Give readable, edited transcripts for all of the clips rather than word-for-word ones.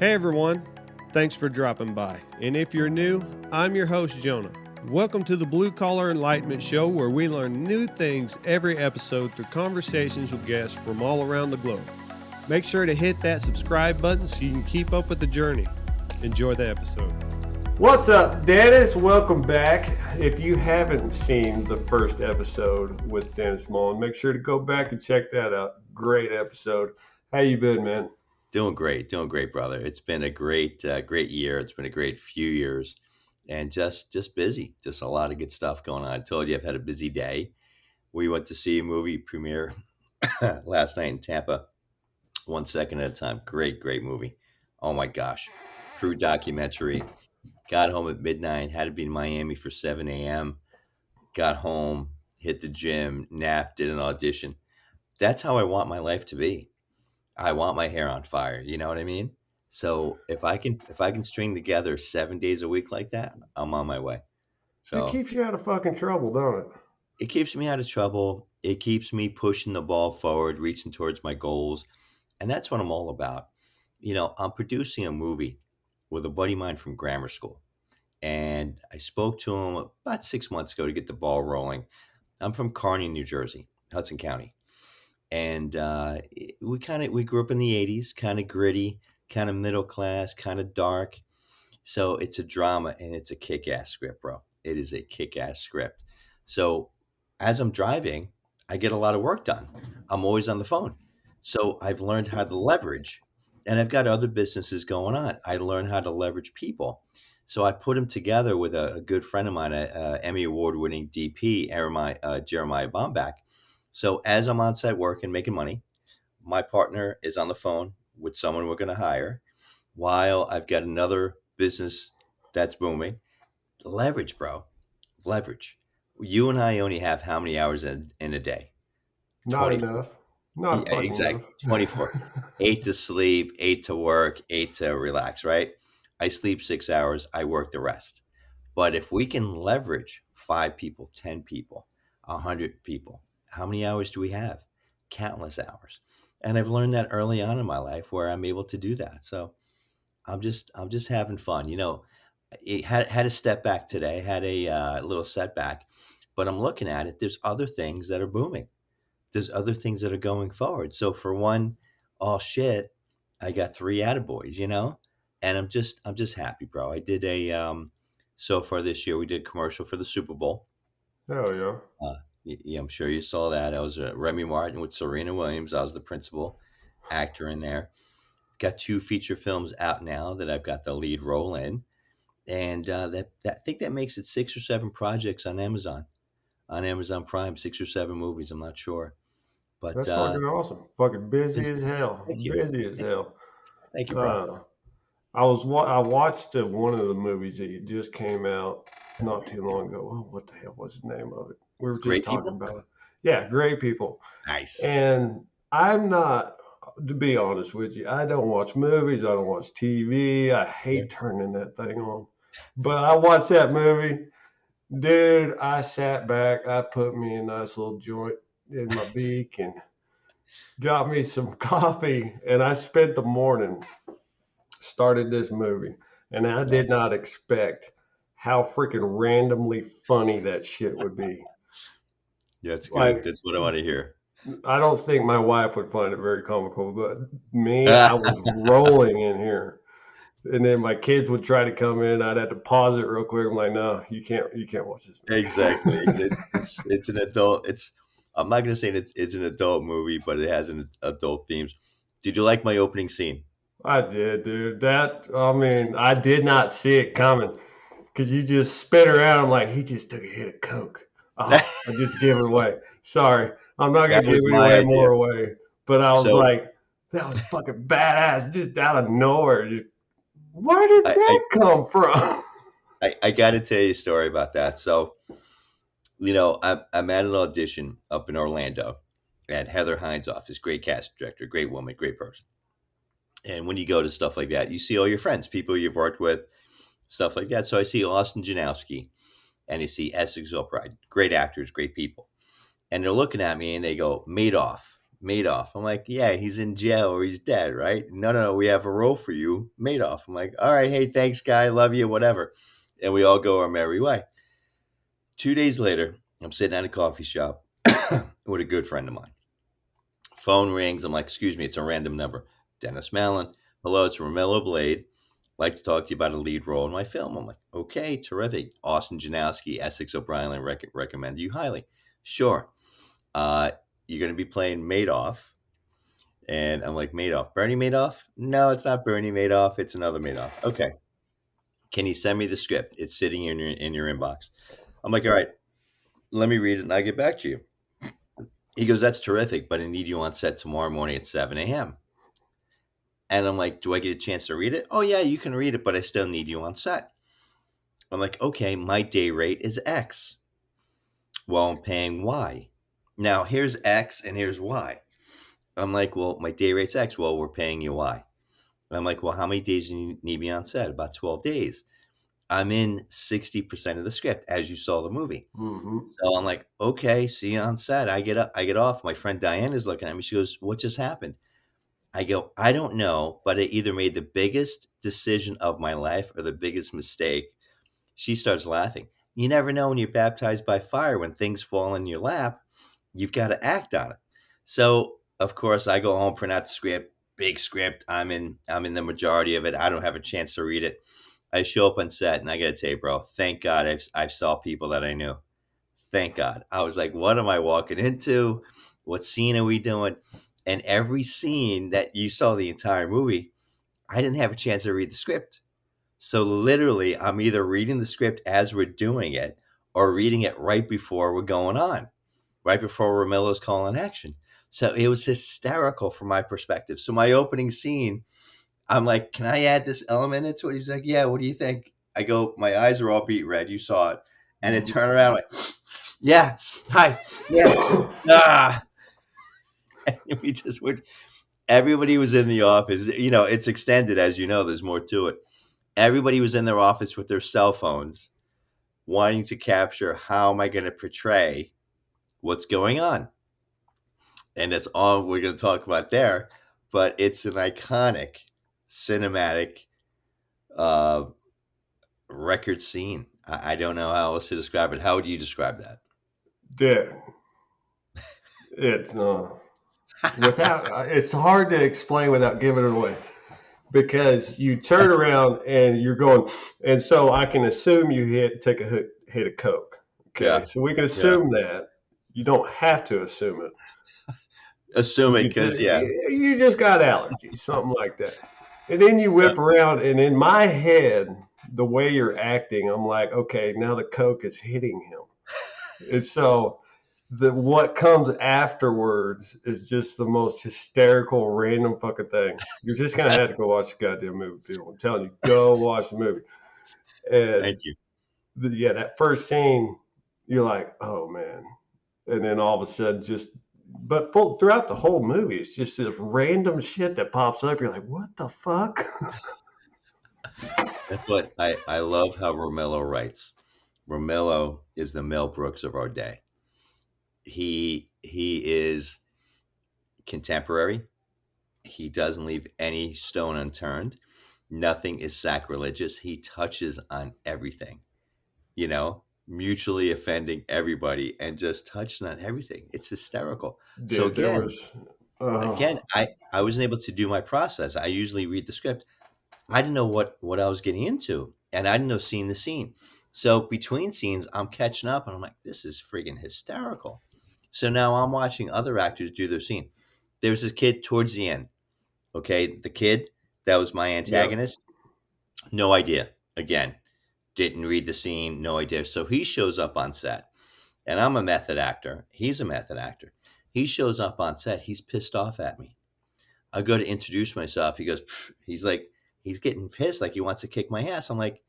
Hey everyone, thanks for dropping by. And if you're new, I'm your host, Jonah. Welcome to the Blue Collar Enlightenment Show, where we learn new things every episode through conversations with guests from all around the globe. Make sure to hit that subscribe button so you can keep up with the journey. Enjoy the episode. What's up, Dennis? Welcome back. If you haven't seen the first episode with Dennis Mallen, make sure to go back and check that out. Great episode. How you been, man? Doing great, brother. It's been a great year. It's been a great few years, and just busy. Just a lot of good stuff going on. I told you I've had a busy day. We went to see a movie premiere last night in Tampa. 1 second at a time. Great movie. Oh my gosh, true documentary. Got home at midnight. Had to be in Miami for 7 a.m. Got home, hit the gym, napped, did an audition. That's how I want my life to be. I want my hair on fire. You know what I mean? So if I can string together 7 days a week like that, I'm on my way. So it keeps you out of fucking trouble, don't it? It keeps me out of trouble. It keeps me pushing the ball forward, reaching towards my goals. And that's what I'm all about. You know, I'm producing a movie with a buddy of mine from grammar school. And I spoke to him about 6 months ago to get the ball rolling. I'm from Kearny, New Jersey, Hudson County. And we grew up in the 80s, kind of gritty, kind of middle class, kind of dark. So it's a drama and it's a kick-ass script, bro. It is a kick-ass script. So as I'm driving, I get a lot of work done. I'm always on the phone. So I've learned how to leverage, and I've got other businesses going on. I learned how to leverage people. So I put them together with a good friend of mine, a Emmy Award-winning DP, Jeremiah Bombach. So as I'm on site working, making money, my partner is on the phone with someone we're going to hire while I've got another business that's booming. Leverage, bro. Leverage. You and I only have how many hours in a day? Not 24. Enough. Not yeah, exactly. Enough. 24. 8 to sleep, 8 to work, 8 to relax, right? I sleep 6 hours. I work the rest. But if we can leverage 5 people, 10 people, 100 people, how many hours do we have? Countless hours. And I've learned that early on in my life where I'm able to do that. So I'm just having fun. You know, it had to step back today, had a little setback, but I'm looking at it. There's other things that are booming. There's other things that are going forward. So for one, oh shit, I got 3 attaboys, you know, and I'm just happy, bro. I did so far this year, we did a commercial for the Super Bowl. Oh yeah. Yeah, I'm sure you saw that. I was Remy Martin with Serena Williams. I was the principal actor in there. Got 2 feature films out now that I've got the lead role in, and I think that makes it 6 or 7 projects on Amazon Prime. 6 or 7 movies. I'm not sure, but that's fucking awesome. Fucking busy as hell. Thank you. Busy as hell. Thank you, bro. I watched one of the movies that just came out not too long ago. Oh, what the hell was the name of it? We were just Great talking People? about it. Yeah, Great People. Nice. And I'm not, to be honest with you, I don't watch movies. I don't watch TV. I hate turning that thing on. But I watched that movie. Dude, I sat back. I put me a nice little joint in my beak and got me some coffee. And I spent the morning, started this movie. And I did not expect how freaking randomly funny that shit would be. That's good. Like, that's what I want to hear. I don't think my wife would find it very comical, but me, I was rolling in here. And then my kids would try to come in. I'd have to pause it real quick. I'm like, no, you can't watch this movie. Exactly. It's an adult. I'm not going to say it's an adult movie, but it has an adult themes. Did you like my opening scene? I did, dude. I did not see it coming because you just spit around. I'm like, he just took a hit of Coke. Oh, I just gave it away. Sorry. I'm not going to give any more away. But I was like, that was fucking badass. Just out of nowhere. Where did that come from? I got to tell you a story about that. So, you know, I'm at an audition up in Orlando at Heather Hines' office. Great casting director, great woman, great person. And when you go to stuff like that, you see all your friends, people you've worked with, stuff like that. So I see Austin Janowski and you see Essex Albright, great actors, great people. And they're looking at me and they go, Madoff. Madoff. I'm like, yeah, he's in jail or he's dead, right? No, no, no, we have a role for you, Madoff. I'm like, all right, hey, thanks, guy, love you, whatever. And we all go our merry way. 2 days later, I'm sitting at a coffee shop with a good friend of mine. Phone rings. I'm like, excuse me, it's a random number. Dennis Mallen. Hello, it's Romello Blade. Like to talk to you about a lead role in my film. I'm like, okay, terrific. Austin Janowski, Essex O'Brien, recommend you highly. Sure. Uh, you're going to be playing Madoff. And I'm like, Madoff, Bernie Madoff? No, it's not Bernie Madoff. It's another Madoff. Okay. Can you send me the script? It's sitting in your inbox. I'm like, all right, let me read it and I get back to you. He goes, that's terrific, but I need you on set tomorrow morning at 7 a.m. And I'm like, do I get a chance to read it? Oh, yeah, you can read it, but I still need you on set. I'm like, okay, my day rate is X. Well, I'm paying Y. Now, here's X and here's Y. I'm like, well, my day rate's X. Well, we're paying you Y. And I'm like, well, how many days do you need me on set? About 12 days. I'm in 60% of the script, as you saw the movie. Mm-hmm. So I'm like, okay, see you on set. I get up, I get off. My friend Diane is looking at me. She goes, what just happened? I go, I don't know, but I either made the biggest decision of my life or the biggest mistake. She starts laughing. You never know when you're baptized by fire, when things fall in your lap, you've got to act on it. So of course I go home, print out the script, big script. I'm in the majority of it. I don't have a chance to read it. I show up on set and I gotta tell you, bro, thank God I've saw people that I knew. Thank God. I was like, what am I walking into? What scene are we doing? And every scene that you saw the entire movie, I didn't have a chance to read the script. So literally, I'm either reading the script as we're doing it or reading it right before we're going on, right before Romello's calling action. So it was hysterical from my perspective. So my opening scene, I'm like, can I add this element into it? He's like, yeah, what do you think? I go, my eyes are all beat red. You saw it. And it turned around like, yeah, hi, yeah, ah. And we just would, everybody was in the office. You know, it's extended, as you know, there's more to it. Everybody was in their office with their cell phones wanting to capture how am I going to portray what's going on. And that's all we're going to talk about there. But it's an iconic cinematic uh, record scene. I don't know how else to describe it. How would you describe that? Dude, it's hard to explain without giving it away because you turn around and you're going, and so I can assume you take a hit of coke. Okay, Yeah. so we can Yeah. assume that. You don't have to assume it. Assuming, because, yeah. You just got allergies, something like that. And then you whip around, and in my head, the way you're acting, I'm like, okay, now the coke is hitting him. And so what comes afterwards is just the most hysterical, random fucking thing. You're just gonna have to go watch the goddamn movie, people. I'm telling you, go watch the movie. And Thank you. yeah, that first scene, you're like, oh man, and then all of a sudden, throughout the whole movie, it's just this random shit that pops up. You're like, what the fuck? That's what I love how Romello writes. Romello is the Mel Brooks of our day. He is contemporary. He doesn't leave any stone unturned. Nothing is sacrilegious. He touches on everything, mutually offending everybody and just touching on everything. It's hysterical. So Dude, there again, was, again, I wasn't able to do my process. I usually read the script. I didn't know what I was getting into, and I didn't know seeing the scene. So between scenes, I'm catching up, and I'm like, this is friggin' hysterical. So now I'm watching other actors do their scene. There's this kid towards the end. Okay, the kid that was my yeah, antagonist. No idea. Again, didn't read the scene. No idea. So he shows up on set, and I'm a method actor. He's a method actor. He shows up on set. He's pissed off at me. I go to introduce myself. He goes, "Pfft." He's like, he's getting pissed, like he wants to kick my ass. I'm like,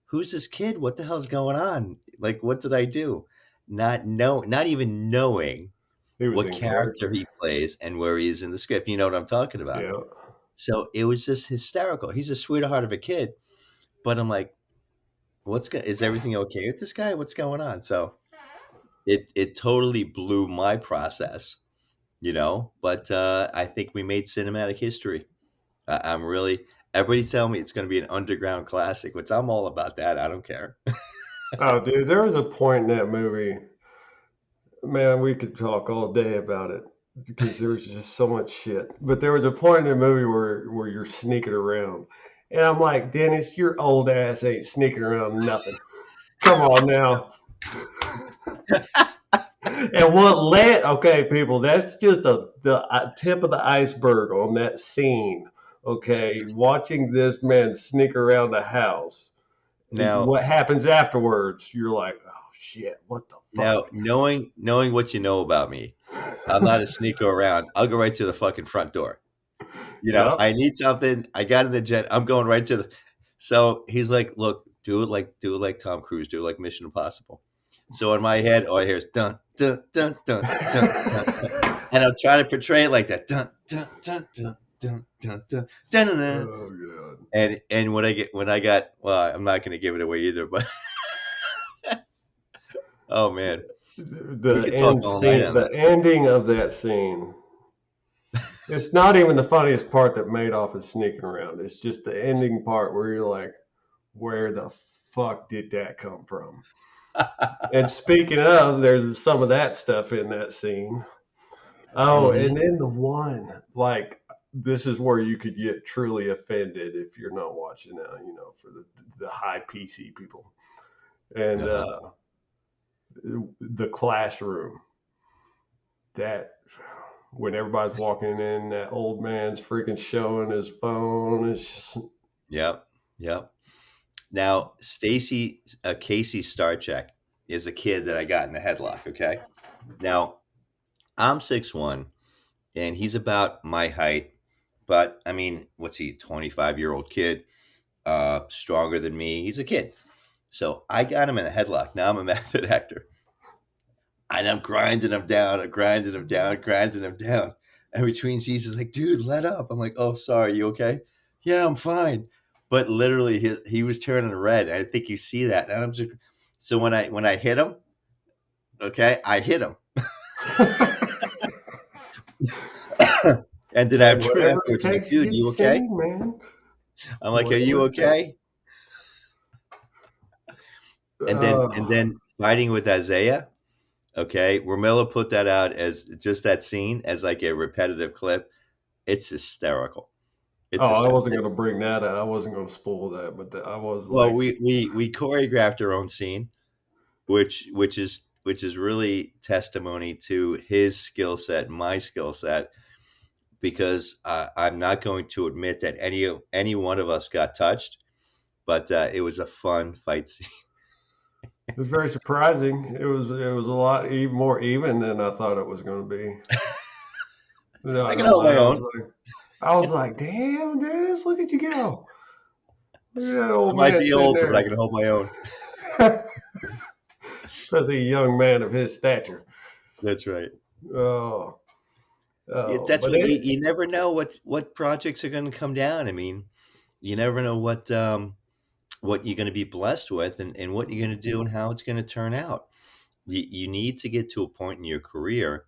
who's this kid? What the hell's going on? Like, what did I do? Not even knowing he was what in character character. he plays and where he is in the script. You know what I'm talking about? Yeah, So it was just hysterical. He's a sweetheart of a kid, but I'm like, is everything okay with this guy? What's going on? So it totally blew my process But I think we made cinematic history. I'm really, everybody's telling me it's going to be an underground classic, which I'm all about that. I don't care. Oh, dude, there was a point in that movie, man, we could talk all day about it because there was just so much shit. But there was a point in the movie where you're sneaking around. And I'm like, Dennis, your old ass ain't sneaking around nothing. Come on now. And what led, okay, people, that's just the tip of the iceberg on that scene. Okay, watching this man sneak around the house. Now, What happens afterwards? You're like, oh shit, what the now, fuck? knowing what you know about me, I'm not a sneaker around. I'll go right to the fucking front door. Yep. I need something. I got in the jet. I'm going right to the. So he's like, "Look, do it like Tom Cruise. Do it like Mission Impossible." So in my head, all I hear is dun dun dun dun dun dun, dun. And I'm trying to portray it like that. Dun dun dun dun dun dun dun dun, dun, dun. Oh god. And when I got well, I'm not going to give it away either. But oh man, we The could talk end all night scene, on the that. ending of that scene. It's not even the funniest part that Madoff is sneaking around. It's just the ending part where you're like, where the fuck did that come from? And speaking of, there's some of that stuff in that scene. Oh, and Hmm. then the one, like, this is where you could get truly offended if you're not watching now, for the high PC people. And Uh-huh. the classroom, that when everybody's walking in, that old man's freaking showing his phone. It's just, Yep. Yep. Now, Stacy Casey Starcheck is a kid that I got in the headlock. Okay. Now, I'm 6'1", and he's about my height, but I mean, what's he? 25-year-old kid, stronger than me. He's a kid. So I got him in a headlock. Now I'm a method actor, and I'm grinding him down. I'm grinding him down, grinding him down. And between scenes, he's like, "Dude, let up." I'm like, "Oh, sorry. You okay?" "Yeah, I'm fine." But literally, he was turning red. I think you see that. And I'm just so when I hit him, okay, I hit him, and then hey, after whatever it afterwards, I'm like, takes to "Dude, get you okay?" seen, man. I'm like, "Are you Whatever it takes. okay?" And then fighting with Isaiah. Okay, Romello put that out as just that scene as like a repetitive clip. It's hysterical. It's Oh, I hysterical. wasn't going to bring that up. I wasn't going to spoil that, but I was Well, like, we choreographed our own scene, which is really testimony to his skill set, my skill set, because I'm not going to admit that any one of us got touched, but it was a fun fight scene. it was very surprising. It was a lot more even than I thought it was going to be. I Not can gonna hold lie, my own. I was like, damn, Dennis, look at you go. Look at that I old might man be sitting older, but I there, can hold my own. especially a young man of his stature. That's right. Oh, That's but what you never know what projects are going to come down. I mean, you never know what you're going to be blessed with and what you're going to do and how it's going to turn out. You need to get to a point in your career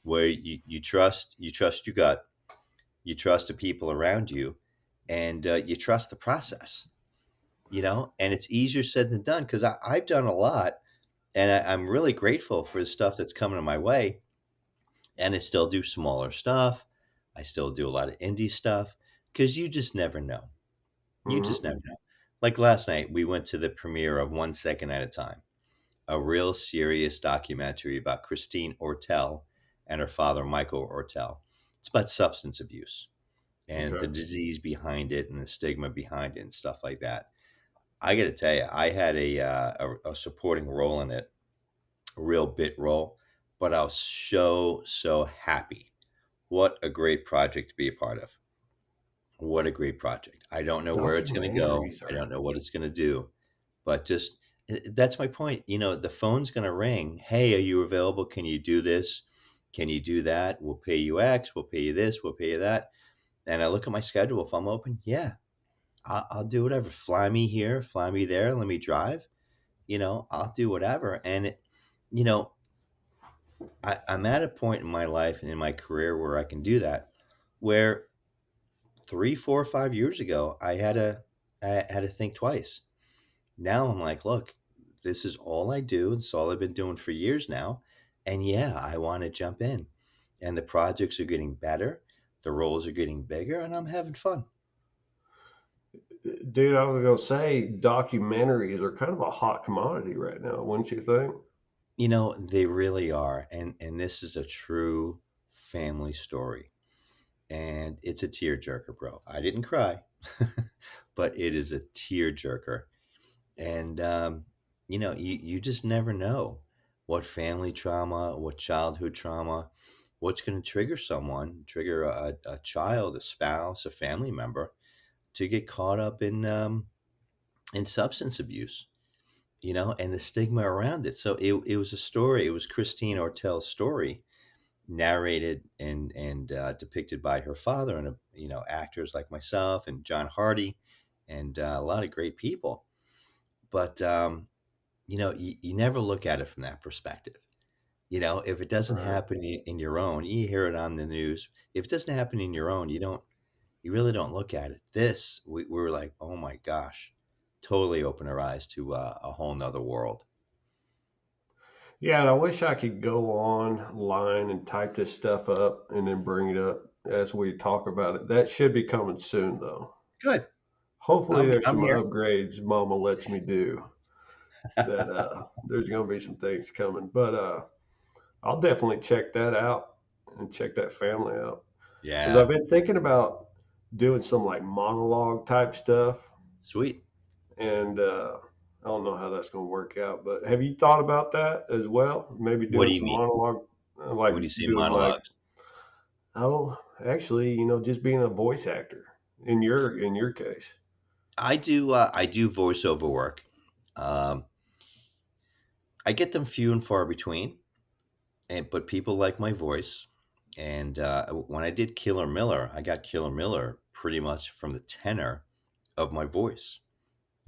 where you trust your gut, you trust the people around you, and you trust the process. And it's easier said than done because I've done a lot, and I'm really grateful for the stuff that's coming my way. And I still do smaller stuff. I still do a lot of indie stuff because you just never know. You just mhm. never know. Like last night, we went to the premiere of One Second at a Time, a real serious documentary about Christine Ortel and her father, Michael Ortel. It's about substance abuse and Okay. the disease behind it and the stigma behind it and stuff like that. I got to tell you, I had a supporting role in it, a real bit role, but I was so happy. What a great project to be a part of. What a great project. I don't know where it's going to go. Documentaries I are. don't know what it's going to do, but just that's my point. The phone's going to ring. Hey, are you available? Can you do this? Can you do that? We'll pay you X. We'll pay you this. We'll pay you that. And I look at my schedule. If I'm open, yeah, I'll do whatever. Fly me here, fly me there. Let me drive. I'll do whatever. And you know, I'm at a point in my life and in my career where I can do that. Where 3, 4, 5 years ago, I had to think twice. Now I'm like, look, this is all I do. It's all I've been doing for years now. And yeah, I want to jump in. And the projects are getting better, the roles are getting bigger, and I'm having fun. Dude, I was gonna say documentaries are kind of a hot commodity right now, wouldn't you think? They really are. And this is a true family story. And it's a tearjerker, bro. I didn't cry, but it is a tearjerker. And you just never know what family trauma, what childhood trauma, what's going to trigger a child, a spouse, a family member to get caught up in substance abuse, and the stigma around it. So it was a story. It was Christine Ortell's story, narrated and depicted by her father and actors like myself and John Hardy and a lot of great people. But you never look at it from that perspective. If it doesn't Right. happen in your own, you hear it on the news. If it doesn't happen in your own, you really don't look at it. We were like, oh my gosh, totally open our eyes to a whole nother world. Yeah, and I wish I could go online and type this stuff up and then bring it up as we talk about it. That should be coming soon, though. Good. Hopefully, there's I'm some here. upgrades Mama lets me do. That there's going to be some things coming, but I'll definitely check that out and check that family out because I've Yeah. been thinking about doing some like monologue type stuff, Sweet. and I don't know how that's going to work out. But have you thought about that as well? Maybe What doing do you some mean monologue, like when you say doing like, monologues? oh, actually, just being a voice actor in your case. I do voiceover work. Um, I get them few and far between, but people like my voice. And when I did Killer Miller, I got Killer Miller pretty much from the tenor of my voice.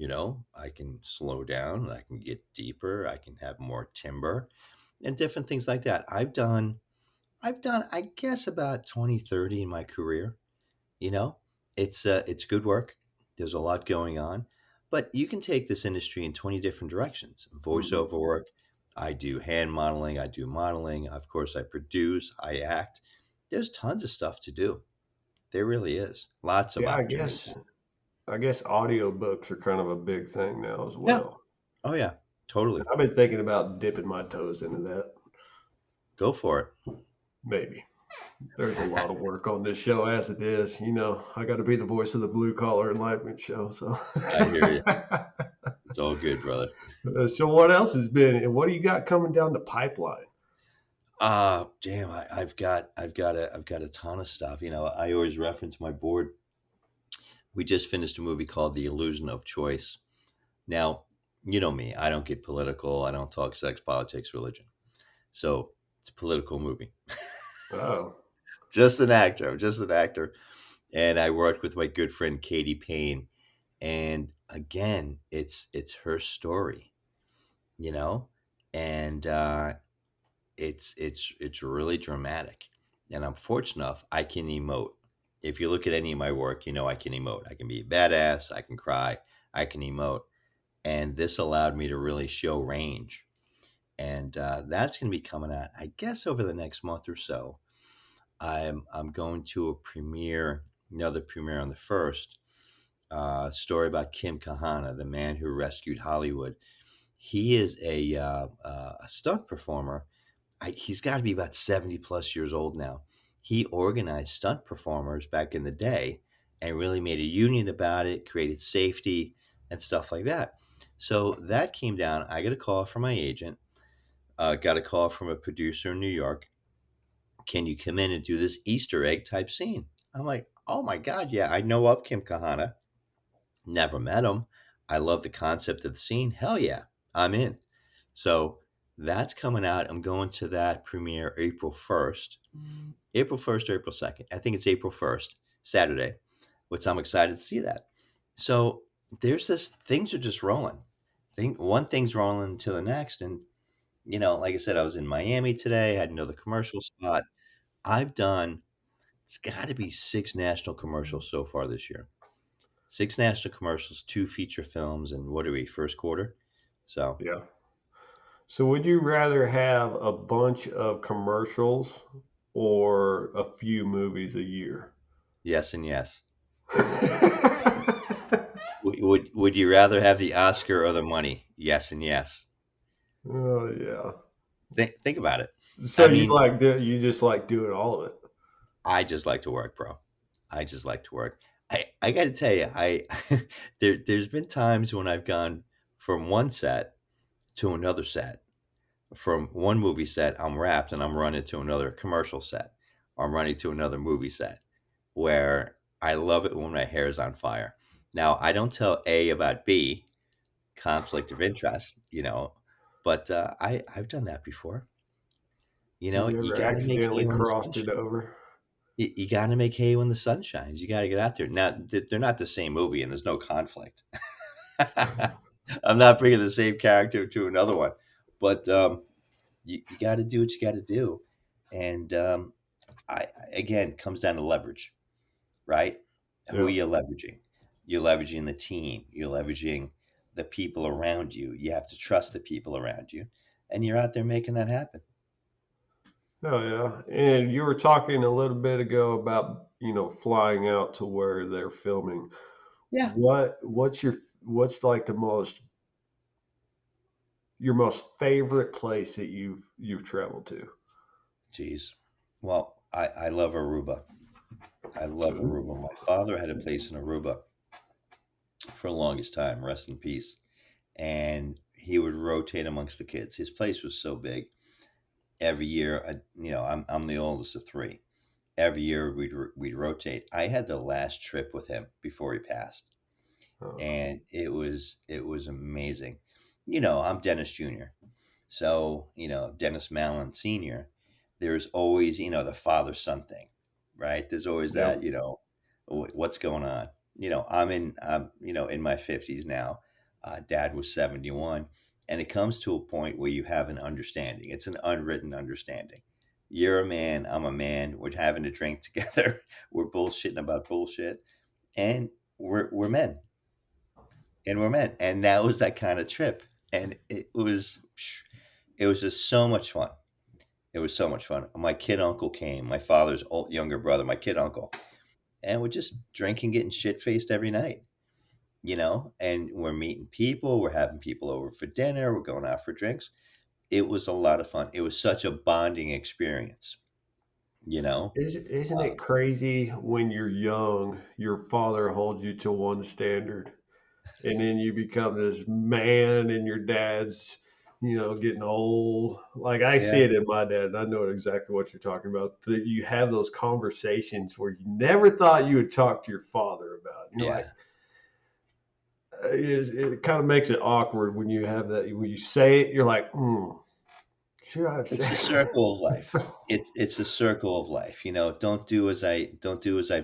I can slow down, I can get deeper, I can have more timbre, and different things like that. I've done, I guess, about 20, 30 in my career. You know, it's good work. There's a lot going on, but you can take this industry in 20 different directions. Hmm. Voiceover work. I do hand modeling. I do modeling. Of course, I produce. I act. There's tons of stuff to do. There really is. Lots of Yeah, I opportunities. guess I guess audiobooks are kind of a big thing now as Yeah. well. Oh yeah. Totally. I've been thinking about dipping my toes into that. Go for Maybe. There's a lot it. of work on this show as it is. I got to be the voice of the blue collar enlightenment show. So, I hear you. It's all good, brother. so what else has been? And what do you got coming down the pipeline? Damn, I've got a ton of stuff. I always reference my board. We just finished a movie called The Illusion of Choice. Now, you know me, I don't get political. I don't talk sex, politics, religion. So it's a political movie. Oh, Just an actor. I'm just an actor. And I worked with my good friend Katie Payne. And again, it's her story, you know? And it's really dramatic. And I'm fortunate enough I can emote. If you look at any of my work, I can emote. I can be badass, I can cry, I can emote. And this allowed me to really show range. And that's going to be coming out, I guess, over the next month or so. I'm going to a premiere, another premiere on the first story about Kim Kahana, the man who rescued Hollywood. He is a stunt performer. He's got to be about 70 plus years old now. He organized stunt performers back in the day and really made a union about it, created safety and stuff like that. So that came down. I got a call from my agent, got a call from a producer in New York. Can you come in and do this Easter egg type scene? I'm like, oh my God, yeah, I know of Kim Kahana. Never met him. I love the concept of the scene. Hell yeah, I'm in. So that's coming out. I'm going to that premiere April 1st. April 1st or April 2nd. I think it's April 1st, Saturday, which I'm excited to see that. So there's this, things are just rolling. One thing's rolling to the next. And, Like I said, I was in Miami today. I had another commercial spot. I've done, it's got to be six national commercials so far this year. Six national commercials, two feature films, and what are we, first quarter? So, Yeah. So would you rather have a bunch of commercials or a few movies a year? yes and yes. Would you rather have the Oscar or the money? Yes and yes. Oh yeah. Think about it. So I you mean, you just like doing all of it. I just like to work, bro. I just like to work. I got to tell you, there's been times when I've gone from one set to another set. From one movie set, I'm wrapped and I'm running to another commercial set, or I'm running to another movie set where I love it when my hair is on fire. Now, I don't tell A about B, conflict of interest, but I've done that before. You You ever got to make hay accidentally when the sun crossed it over? you got to make hay when the sun shines. You got to get out there. Now, they're not the same movie, and there's no conflict. I'm not bringing the same character to another one, but you got to do what you got to do, and again comes down to leverage, right? Who are Yeah. you leveraging? You're leveraging the team. You're leveraging the people around you. You have to trust the people around you, and you're out there making that happen. Oh yeah. And you were talking a little bit ago about, flying out to where they're filming. Yeah. What's like your most favorite place that you've traveled to? Jeez. Well, I love Aruba. I love Aruba. My father had a place in Aruba for the longest time. Rest in peace. And he would rotate amongst the kids. His place was so big. Every year, I'm the oldest of three. Every year we'd rotate. I had the last trip with him before he passed, Oh, and it was amazing. I'm Dennis Jr. So, Dennis Mallen Sr., there's always, the father son thing, right? There's always yep. that, what's going on? I'm in my 50s now. Dad was 71. And it comes to a point where you have an understanding. It's an unwritten understanding. You're a man, I'm a man. We're having a drink together. We're bullshitting about bullshit. And we're men. And we're men. And that was that kind of trip. And it was just so much fun. It was so much fun. My kid uncle came, my father's younger brother, my kid uncle, and we're just drinking, getting shit faced every night, and we're meeting people, we're having people over for dinner, we're going out for drinks. It was a lot of fun. It was such a bonding experience, you know? Isn't Uh, it crazy when you're young, your father holds you to one standard, and then you become this man, and your dad's, getting old. Like I see yeah, it in my dad, and I know exactly what you're talking about. That you have those conversations where you never thought you would talk to your father about. And you're like, yeah. it kind of makes it awkward when you have that. When you say it, you're like, should I have It's a said? circle of life. It's a circle of life. Don't do as I've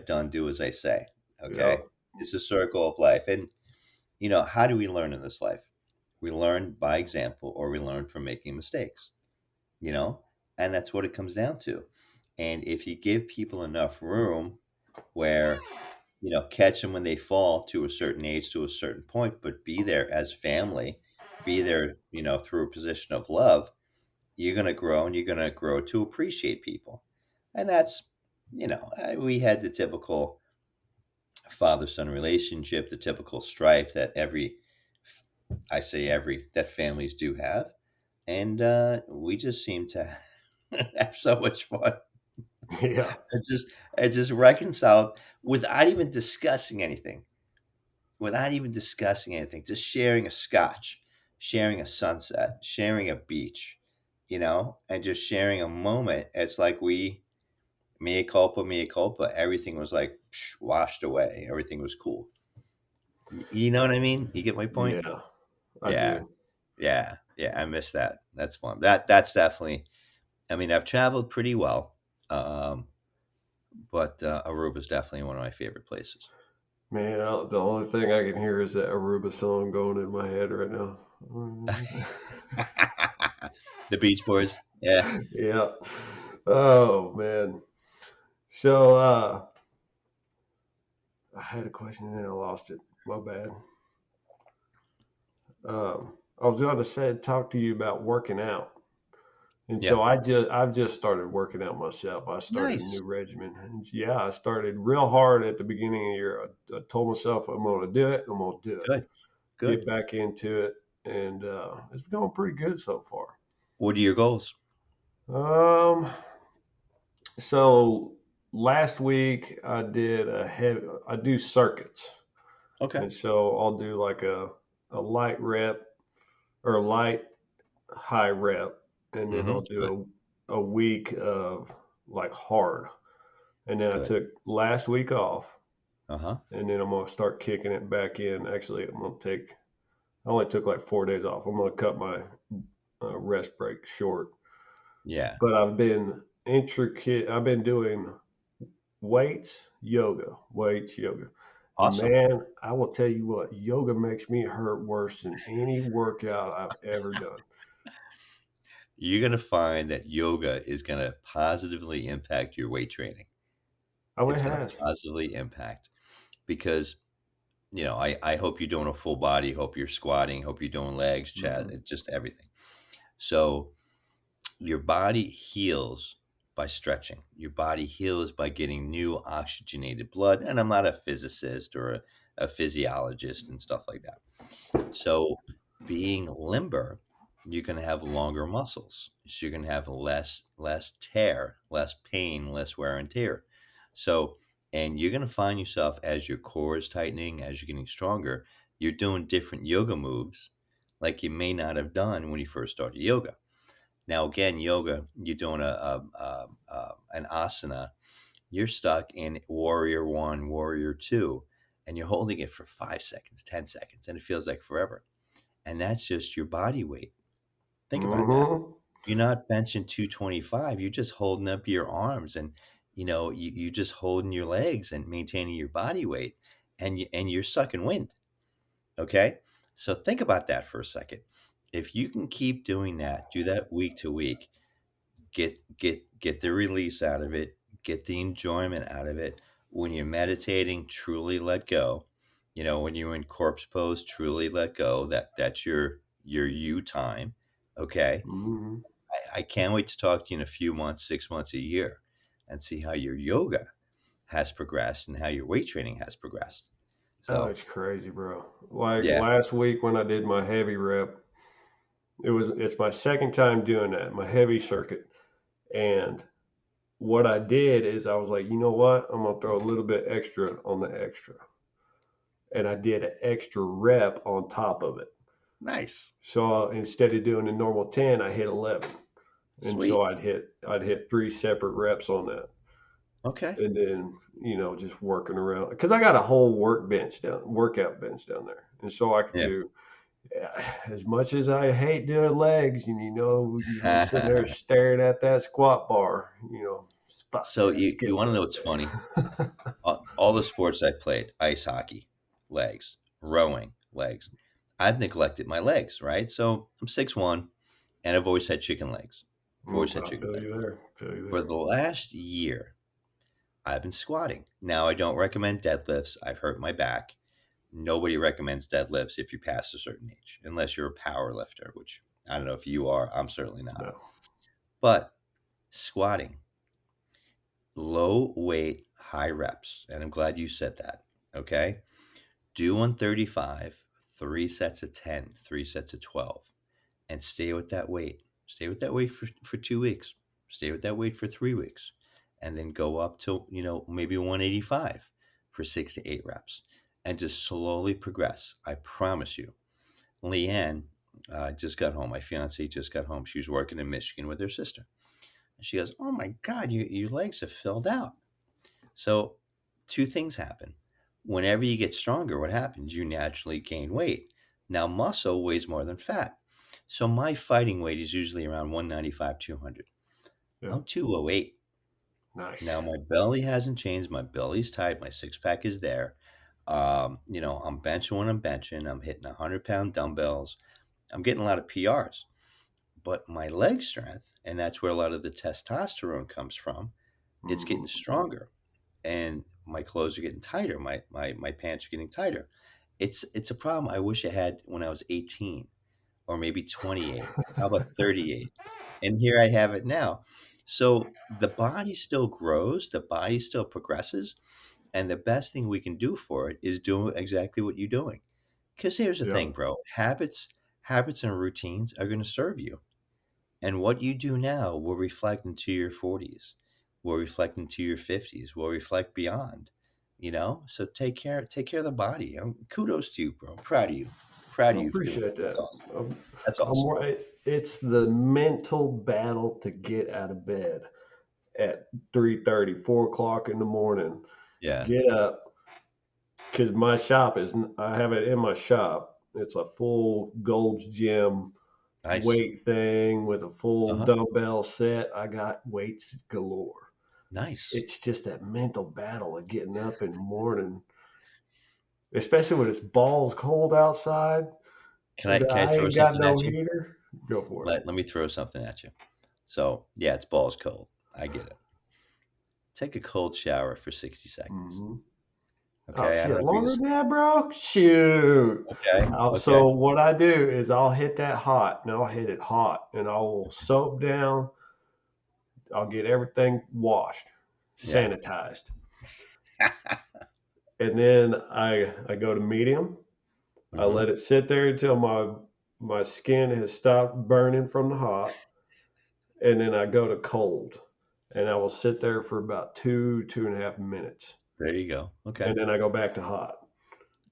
done, do as I say. Yeah. Okay? It's a circle of life. And how do we learn in this life? We learn by example or we learn from making mistakes, you know? And that's what it comes down to. And if you give people enough room where, catch them when they fall to a certain age, to a certain point, but be there as family, be there, through a position of love, you're going to grow and you're going to grow to appreciate people. And that's, we had the typical father son relationship, the typical strife that I say every, that families do have. And we just seem to have so much fun. Yeah. It just reconciled without even discussing anything, just sharing a scotch, sharing a sunset, sharing a beach, and just sharing a moment. It's like mea culpa. Everything was like washed away. Everything was cool. You know what I mean? You get my point? Yeah, I Yeah, do. yeah, yeah. I miss that. That's fun. That's definitely. I mean, I've traveled pretty well, but Aruba's definitely one of my favorite places. Man, the only thing I can hear is that Aruba song going in my head right now. The Beach Boys. Yeah. Yeah. Oh man. So I had a question and then I lost it. My bad. I was going to say talk to you about working out. And Yeah. so I've just started working out myself. I started a Nice. new regimen. And yeah, I started real hard at the beginning of the year. I told myself I'm going to do it. I'm going to do it. Good. Get Good. back into it, and it's going pretty good so far. What are your goals? Um, so last week I did a heavy. I do circuits, Okay. and so I'll do like a light rep or a light high rep, and then I'll Good. do a week of like hard. And then I Good. took last week off, Uh-huh. and then I'm gonna start kicking it back in. Actually, I'm gonna take. I only took like 4 days off. I'm gonna cut my rest break short. Yeah. But I've been intricate. I've been doing weights, yoga. And Awesome. man, I will tell you what, yoga makes me hurt worse than any workout I've ever done. You're going to find that yoga is going to positively impact your weight training. Oh, it It's going to has. positively impact because, I hope you're doing a full body, hope you're squatting, hope you're doing legs, chest, Hmm. just everything. So your body heals by stretching. Your body heals by getting new oxygenated blood. And I'm not a physicist or a physiologist and stuff like that. So being limber, you're going to have longer muscles. So you're going to have less tear, less pain, less wear and tear. So and you're going to find yourself as your core is tightening, as you're getting stronger, you're doing different yoga moves like you may not have done when you first started yoga. Now, again, yoga, you're doing an asana. You're stuck in warrior one, warrior two, and you're holding it for 5 seconds, 10 seconds, and it feels like forever. And that's just your body weight. Think about that. Hmm. You're not benching 225. You're just holding up your arms and, you're just holding your legs and maintaining your body weight and you're sucking wind. Okay. So think about that for a second. If you can keep doing that, do that week to week, get the release out of it, get the enjoyment out of it. When you're meditating, truly let go. When you're in corpse pose, truly let go. That's your you time. Okay. Hmm. I can't wait to talk to you in a few months, 6 months, a year, and see how your yoga has progressed and how your weight training has progressed. Oh, So it's crazy, bro. Like yeah. last week when I did my heavy rep, it's my second time doing that, my heavy circuit. And what I did is I was like, you know what? I'm gonna throw a little bit extra on the extra. And I did an extra rep on top of it. Nice. So instead of doing a normal 10, I hit 11. And so Sweet. I'd hit three separate reps on that. Okay. And then, just working around because I got a whole workout bench down there. And so I could Yeah. do as much as I hate doing legs, and I'm sitting there staring at that squat bar, fuck So man, let's you get want to know one what's funny? day. All the sports I played, ice hockey, legs, rowing, legs. I've neglected my legs, right? So I'm 6'1", and I've always had chicken legs. I've always had I chicken feel legs. you there. Feel you For there. the last year, I've been squatting. Now, I don't recommend deadlifts. I've hurt my back. Nobody recommends deadlifts if you pass a certain age, unless you're a power lifter, which I don't know if you are. I'm certainly not. No. But squatting, low weight, high reps. And I'm glad you said that. Okay. Do 135, 3 sets of 10, 3 sets of 12, and stay with that weight. Stay with that weight for 2 weeks. Stay with that weight for 3 weeks. And then go up to, maybe 185 for 6 to 8 reps and just slowly progress. I promise you. Leanne just got home. My fiance just got home. She was working in Michigan with her sister. And she goes, "Oh my God, your legs have filled out." So, two things happen. Whenever you get stronger, what happens? You naturally gain weight. Now, muscle weighs more than fat. So, my fighting weight is usually around 195, 200. Yeah. I'm 208. Nice. Now, my belly hasn't changed. My belly's tight. My six pack is there. I'm benching when I'm benching. I'm hitting 100-pound dumbbells. I'm getting a lot of PRs. But my leg strength, and that's where a lot of the testosterone comes from, it's getting Mhm. stronger, and my clothes are getting tighter. My pants are getting tighter. It's a problem I wish I had when I was 18 or maybe 28. How about 38? And here I have it now. So the body still grows, the body still progresses, and the best thing we can do for it is do exactly what you're doing. Because here's the Yeah. thing, bro. Habits and routines are going to serve you. And what you do now will reflect into your 40s, will reflect into your 50s, will reflect beyond. So take care of the body. Kudos to you, bro. Proud of you. Proud I of you for doing it. appreciate That's that. awesome. That's awesome. It's the mental battle to get out of bed at 3:30, 4 o'clock in the morning. Yeah. Get up because my shop is. I have it in my shop. It's a full Gold's Gym Nice. weight thing with a full Uh-huh. dumbbell set. I got weights galore. Nice. It's just that mental battle of getting up in the morning, especially when it's balls cold outside. And Can I I throw ain't got something no at you? heater. Go for it. Let me throw something at you. So yeah, it's balls cold. I get it. Take a cold shower for 60 seconds. Hmm. Oh Okay. I don't shit, know if you longer just than that, bro. Shoot. okay. Okay. So what I do is I'll hit that hot, and I'll hit it hot, and I will soap down. I'll get everything washed, Yeah. sanitized, and then I go to medium. I Mm-hmm. let it sit there until my skin has stopped burning from the hot, and then I go to cold, and I will sit there for about 2.5 minutes, There you go. Okay. and then I go back to hot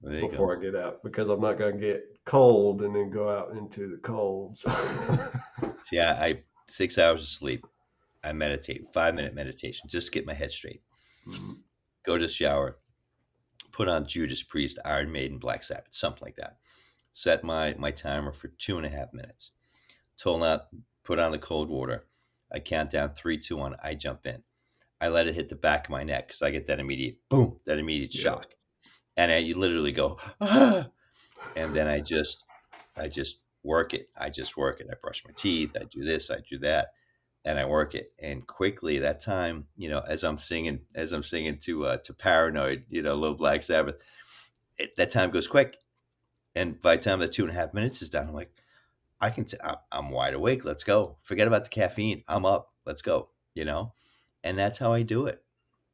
There you go. before I get out because I'm not going to get cold and then go out into the colds. See, I 6 hours of sleep. I meditate, 5-minute meditation, just get my head straight. Mhm. Go to the shower, put on Judas Priest, Iron Maiden, Black Sabbath, something like that. Set my timer for 2.5 minutes. Told out, put on the cold water. I count down three, two, one. I jump in. I let it hit the back of my neck because I get that immediate boom, that immediate Yeah. shock, and you literally go ah, and then I just work it. I just work it. I brush my teeth. I do this. I do that, and I work it. And quickly that time, as I'm singing to Paranoid, Little Black Sabbath, that time goes quick. And by the time the 2.5 minutes is done, I'm like, I'm wide awake. Let's go. Forget about the caffeine. I'm up. Let's go. And that's how I do it.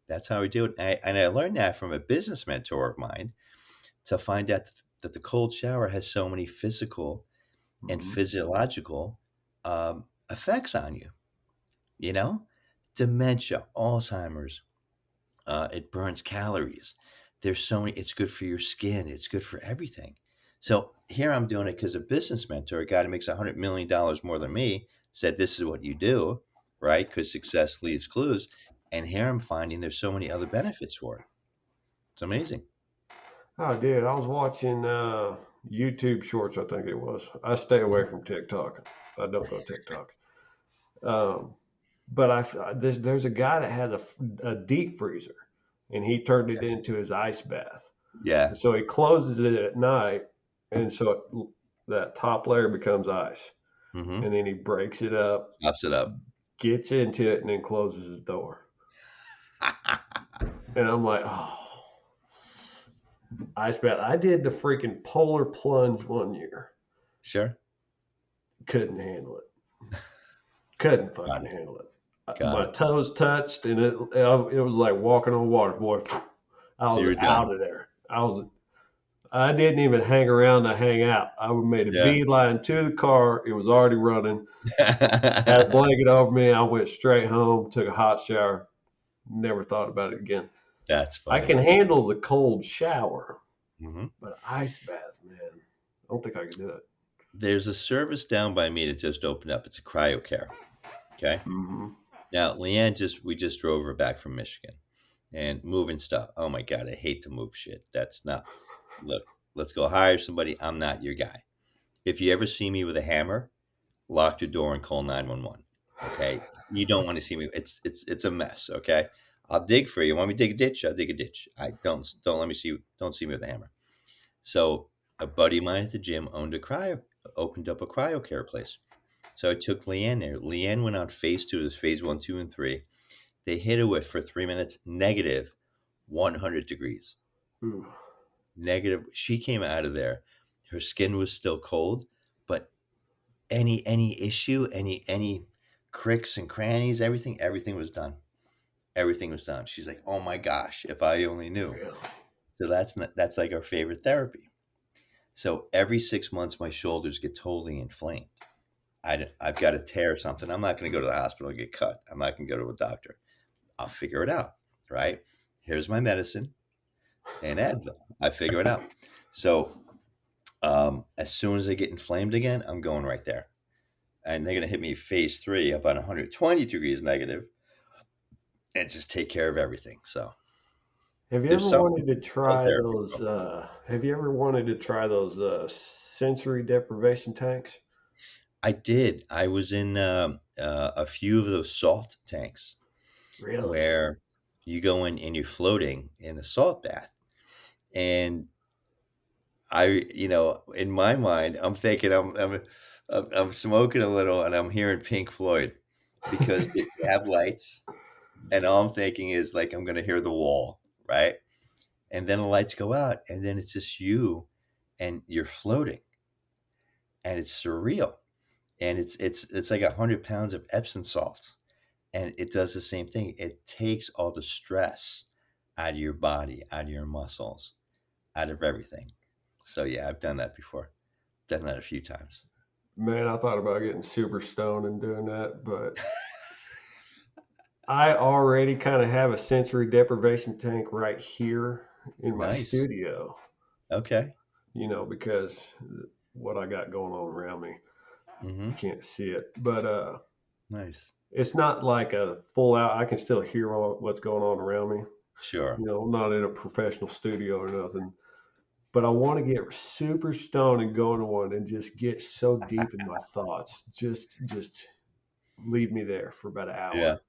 That's how I do it. And I learned that from a business mentor of mine to find out that the cold shower has so many physical and Mhm. physiological effects on you. You know, Dementia, Alzheimer's, it burns calories. There's so many. It's good for your skin. It's good for everything. So here I'm doing it because a business mentor, a guy that makes $100 million more than me, said this is what you do, right? Because success leaves clues. And here I'm finding there's so many other benefits for it. It's amazing. Oh, dude, I was watching YouTube Shorts. I think it was. I stay away Mhm. from TikTok. I don't go TikTok. Um, but there's a guy that has a deep freezer, and he turned it into his ice bath. Yeah. And so he closes it at night, and so that top layer becomes ice. Mm-hmm. And then he breaks it up, Pops it up. gets into it, and then closes his door. And I'm like, oh, ice bath. I did the freaking polar plunge one year. Sure. Couldn't handle it. Couldn't Got fucking it. handle it. Got My it. toes touched, and it was like walking on water, boy. I You was were done. out of there. I didn't even hang around to hang out. I made a Yeah. beeline to the car. It was already running. Had a blanket over me. I went straight home, took a hot shower. Never thought about it again. That's I funny. can handle the cold shower, Hmm. but ice bath, man, I don't think I could do it. There's a service down by me that just opened up. It's a cryo care. Okay. Mm-hmm. Now, Leanne we just drove her back from Michigan and moving stuff. Oh my God, I hate to move shit. That's not, look, let's go hire somebody. I'm not your guy. If you ever see me with a hammer, lock your door and call 911. Okay. You don't want to see me. It's a mess. Okay. I'll dig for you. Want me to dig a ditch? I'll dig a ditch. I don't let me see, don't see me with a hammer. So a buddy of mine at the gym opened up a cryo care place. So I took Leanne there. Leanne went on phase two. It was phase one, two, and three. They hit her with for 3 minutes negative 100 degrees. Ooh. Negative. She came out of there. Her skin was still cold, but any issue, any cricks and crannies, everything was done. Everything was done. She's like, oh my gosh, if I only knew. Really? So that's like our favorite therapy. So every 6 months, my shoulders get totally inflamed. I've got to tear something. I'm not going to go to the hospital and get cut. I'm not going to go to a doctor. I'll figure it out. Right? Here's my medicine and Advil. I figure it out. So as soon as I get inflamed again, I'm going right there. And they're going to hit me phase three about 120 degrees negative and just take care of everything. So Have you there's ever something wanted to called try therapy. those? Have you ever wanted to try those sensory deprivation tanks? I did. I was in a few of those salt tanks Really? where you go in and you're floating in a salt bath. And in my mind, I'm thinking I'm smoking a little and I'm hearing Pink Floyd because they have lights. And all I'm thinking is like, I'm going to hear the wall, right? And then the lights go out and then it's just you and you're floating and it's surreal. And it's like 100 pounds of Epsom salts, and it does the same thing. It takes all the stress out of your body, out of your muscles, out of everything. So yeah, I've done that before. Done that a few times. Man, I thought about getting super stoned and doing that, but I already kind of have a sensory deprivation tank right here in my Nice. studio, Okay. because what I got going on around me, Mm-hmm. you can't see it. But Nice. it's not like a full out, I can still hear what's going on around me. Sure. I'm not in a professional studio or nothing, but I want to get super stoned and go into one and just get so deep in my thoughts. Just leave me there for about an Yeah. hour. I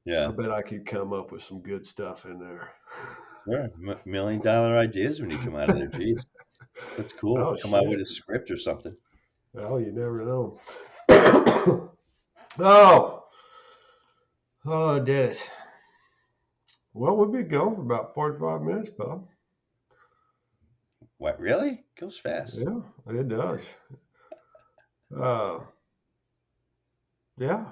Yeah. bet I could come up with some good stuff in there. Sure. $1 million ideas when you come out of there. Geez, that's cool. Oh Come out with shit. a script or something. Well, you never know. oh, oh, Dennis. Well, we've been going for about 45 minutes, Bob. What? Really? Goes fast. Yeah, it does. Uh, yeah,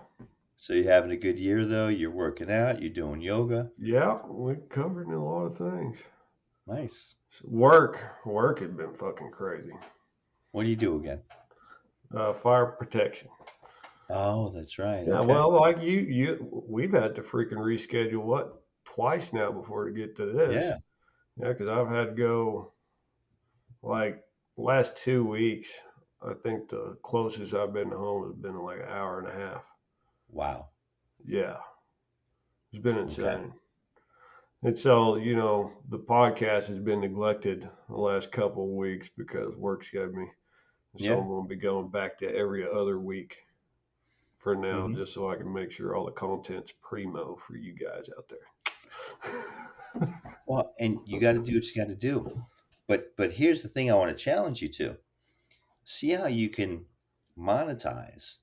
So you're having a good year though. You're working out. You're doing yoga. yeah, we covered a lot of things. Nice. Work had been fucking crazy. What do you do again? Fire protection. Oh, that's right. Yeah, Okay. well, like we've had to freaking reschedule what twice now before to get to this. Yeah. Yeah, because I've had to go like last 2 weeks. I think the closest I've been home has been like an hour and a half. Wow. Yeah, it's been Okay. insane. And so, the podcast has been neglected the last couple of weeks because work's got me. So Yeah. I'm going to be going back to every other week for now, Hmm. just so I can make sure all the content's primo for you guys out there. Well, and you got to do what you got to do. But here's the thing I want to challenge you to. See how you can monetize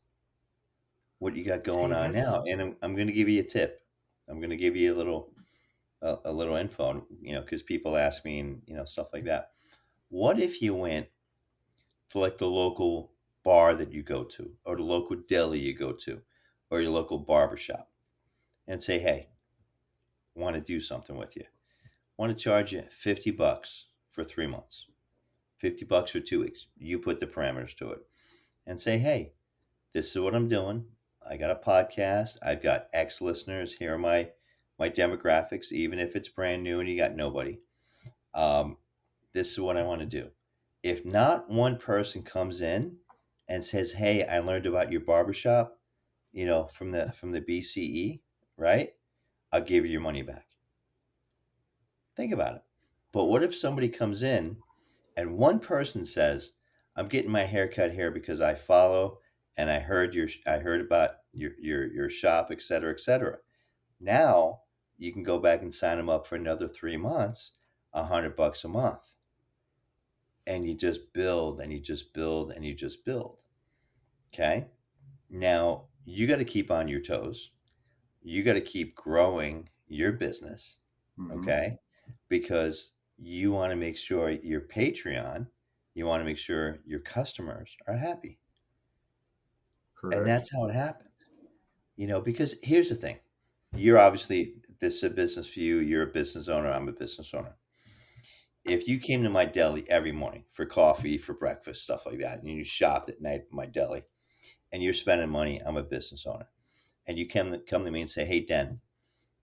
what you got going See, on that's now. And I'm going to give you a tip. I'm going to give you a little info, because people ask me and, stuff like that. What if you went to like the local bar that you go to or the local deli you go to or your local barber shop and say, hey, want to do something with you. Want to charge you $50 for 3 months, $50 for 2 weeks. You put the parameters to it and say, hey, this is what I'm doing. I got a podcast. I've got X listeners. Here are my demographics, even if it's brand new and you got nobody. Um, this is what I want to do. If not one person comes in and says, hey, I learned about your barbershop, from the BCE, right? I'll give you your money back. Think about it. But what if somebody comes in and one person says, I'm getting my hair cut here because I follow and I heard about your shop, et cetera, et cetera. Now you can go back and sign them up for another 3 months, $100 a month. And you just build and you just build and you just build. Okay. Now, you got to keep on your toes. You got to keep growing your business, Mm-hmm. okay? Because you want to make sure your Patreon, you want to make sure your customers are happy. And Correct. that's how it happens. Because here's the thing. You're obviously, this is a business for you. You're a business owner. I'm a business owner. If you came to my deli every morning for coffee, for breakfast, stuff like that, and you shopped at night at my deli and you're spending money, I'm a business owner. And you come to me and say, hey, Den,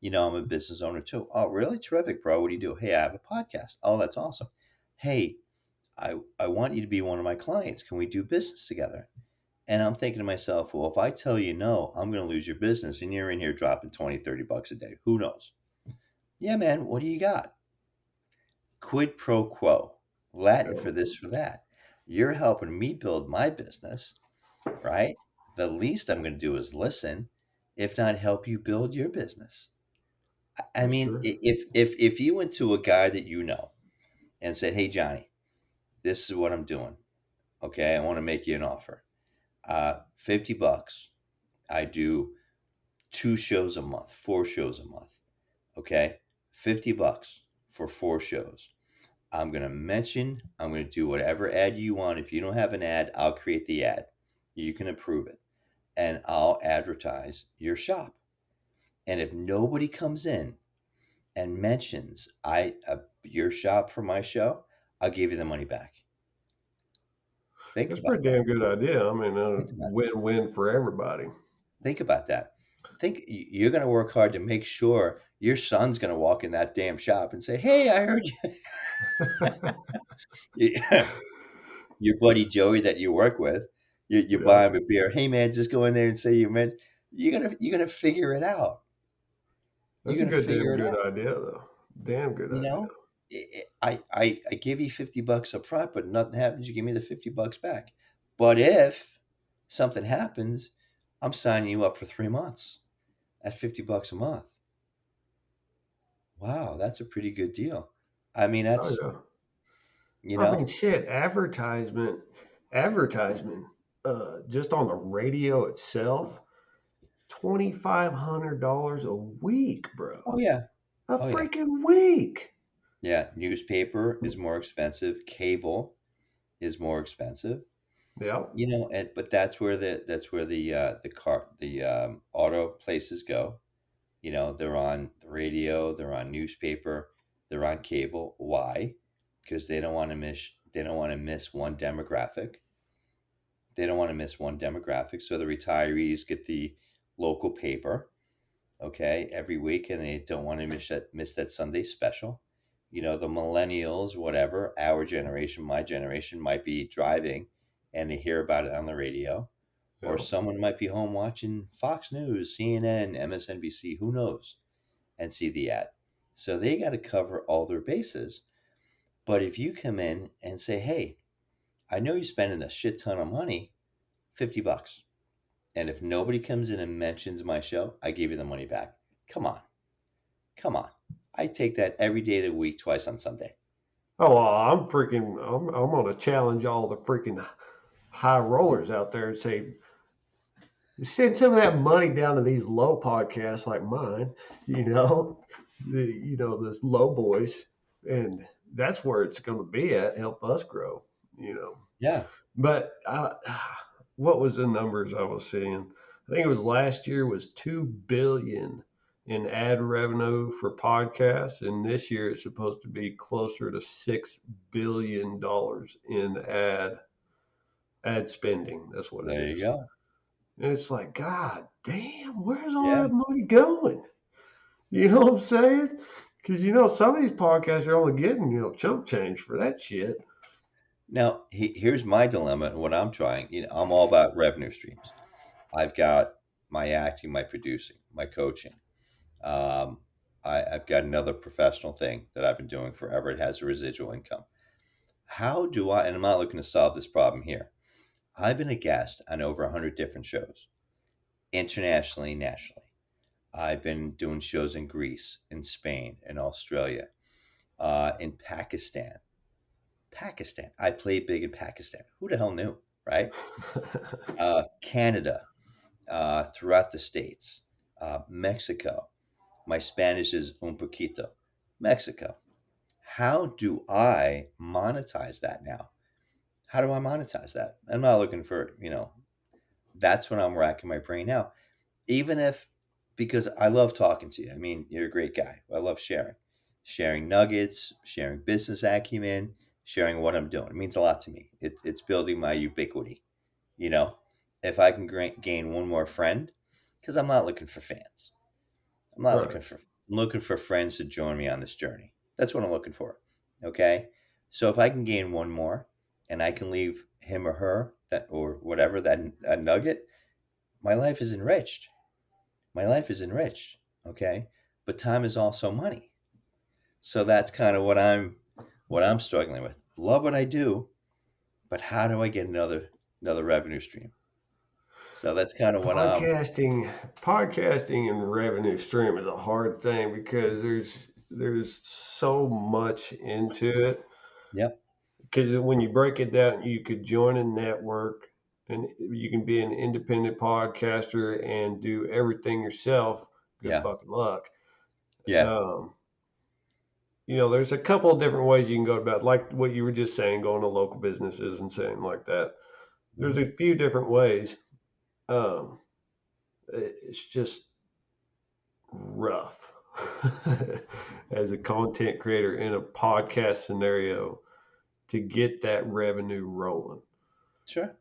I'm a business owner too. Oh, really? Terrific, bro. What do you do? Hey, I have a podcast. Oh, that's awesome. Hey, I want you to be one of my clients. Can we do business together? And I'm thinking to myself, well, if I tell you no, I'm going to lose your business and you're in here dropping 20, $30 a day. Who knows? Yeah, man, what do you got? Quid pro quo, Latin for Yeah, this, for that. You're helping me build my business, right? The least I'm going to do is listen, if not help you build your business. I that's mean, true. if you went to a guy that you know and said, "Hey, Johnny, this is what I'm doing. Okay, I want to make you an offer. $50. I do 2 shows a month, 4 shows a month. Okay, $50 for 4 shows. I'm going to mention, I'm going to do whatever ad you want. If you don't have an ad, I'll create the ad. You can approve it. And I'll advertise your shop. And if nobody comes in and mentions your shop for my show, I'll give you the money back. Think That's a about pretty that. damn good idea. I mean, Think about win-win for everybody. think about that. Think you're going to work hard to make sure your son's going to walk in that damn shop and say, "Hey, I heard you." Your buddy Joey that you work with, you Yeah, buy him a beer. Hey man, just go in there and say you meant. You're gonna figure it out. You're that's a gonna good figure damn it good out. idea, though. Damn good You idea. know, I give you $50 up front, but nothing happens. You give me the $50 back. But if something happens, I'm signing you up for 3 months at $50 a month. Wow, that's a pretty good deal. I mean, Oh that's yeah. you I mean, know, shit. Advertisement. Just on the radio itself, $2,500 a week, bro. oh yeah, A oh yeah, freaking week. yeah. Newspaper is more expensive. Cable is more expensive. Yep. But that's where the auto places go. They're on the radio, they're on newspaper, they're on cable. Why? Because they don't want to miss one demographic. They don't want to miss one demographic. So the retirees get the local paper, okay, every week, and they don't want to miss that Sunday special. The millennials, whatever, our generation, my generation, might be driving and they hear about it on the radio, or Yep. someone might be home watching Fox News, CNN, MSNBC, who knows, and see the ad. So they got to cover all their bases. But if you come in and say, hey, I know you're spending a shit ton of money, $50. And if nobody comes in and mentions my show, I give you the money back. Come on. Come on. I take that every day of the week, twice on Sunday. Oh, well, I'm gonna challenge all the freaking high rollers out there and say, send some of that money down to these low podcasts like mine, you know, this low boys, and that's where it's going to be at. Help us grow, you know. Yeah. But what was the numbers I was seeing? I think it was last year was 2 billion in ad revenue for podcasts, and this year it's supposed to be closer to $6 billion in ad spending. That's what it There you is. go. And it's like, God damn, where's all Yeah. that money going? You know what I'm saying? Because some of these podcasts are only getting chump change for that shit. Now, here's my dilemma and what I'm trying. I'm all about revenue streams. I've got my acting, my producing, my coaching. Um, I've got another professional thing that I've been doing forever. It has a residual income. How do I, and I'm not looking to solve this problem here. I've been a guest on over 100 different shows, internationally, nationally. I've been doing shows in Greece, in Spain, in Australia, in Pakistan. Pakistan. I played big in Pakistan. Who the hell knew, right? Canada. throughout the states, Mexico. My Spanish is un poquito. Mexico. How do I monetize that now? How do I monetize that? I'm not looking for, that's when I'm racking my brain now. Even if, because I love talking to you. I mean, you're a great guy. I love sharing nuggets, sharing business acumen, sharing what I'm doing. It means a lot to me. It's building my ubiquity. You know, if I can gain one more friend, because I'm not looking for fans. I'm not Right. looking for. I'm looking for friends to join me on this journey. That's what I'm looking for. Okay, so if I can gain one more, and I can leave him or her that or whatever that a nugget, my life is enriched. My life is enriched. Okay, but time is also money. So that's kind of what I'm struggling with. Love what I do, but how do I get another revenue stream? So that's kind of what I'm. Podcasting and revenue stream is a hard thing because there's so much into it. Yep. Because when you break it down, you could join a network and you can be an independent podcaster and do everything yourself. Good Yeah. fucking luck. Yeah. Um, there's a couple of different ways you can go about, like what you were just saying, going to local businesses and saying like that. There's Mhm. a few different ways. Um, it's just rough as a content creator in a podcast scenario to get that revenue rolling Sure.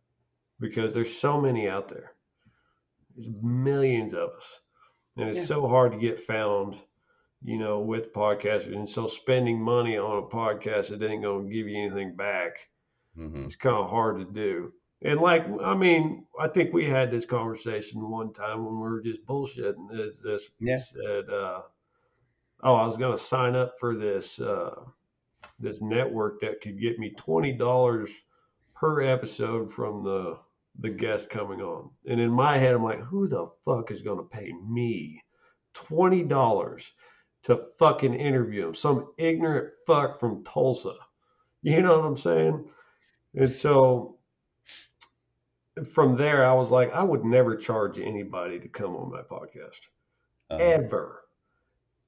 because there's so many out there. There's millions of us, and it's Yeah. so hard to get found, with podcasters. And so spending money on a podcast that ain't going to give you anything back, Hmm. it's kind of hard to do. And like, I mean, I think we had this conversation one time when we were just bullshitting. Is this he Yeah. said, "Oh, I was going to sign up for this network that could get me $20 per episode from the guest coming on." And in my head, I'm like, who the fuck is going to pay me $20 to fucking interview him? Some ignorant fuck from Tulsa. You know what I'm saying? And so from there, I was like, I would never charge anybody to come on my podcast Uh-huh. ever,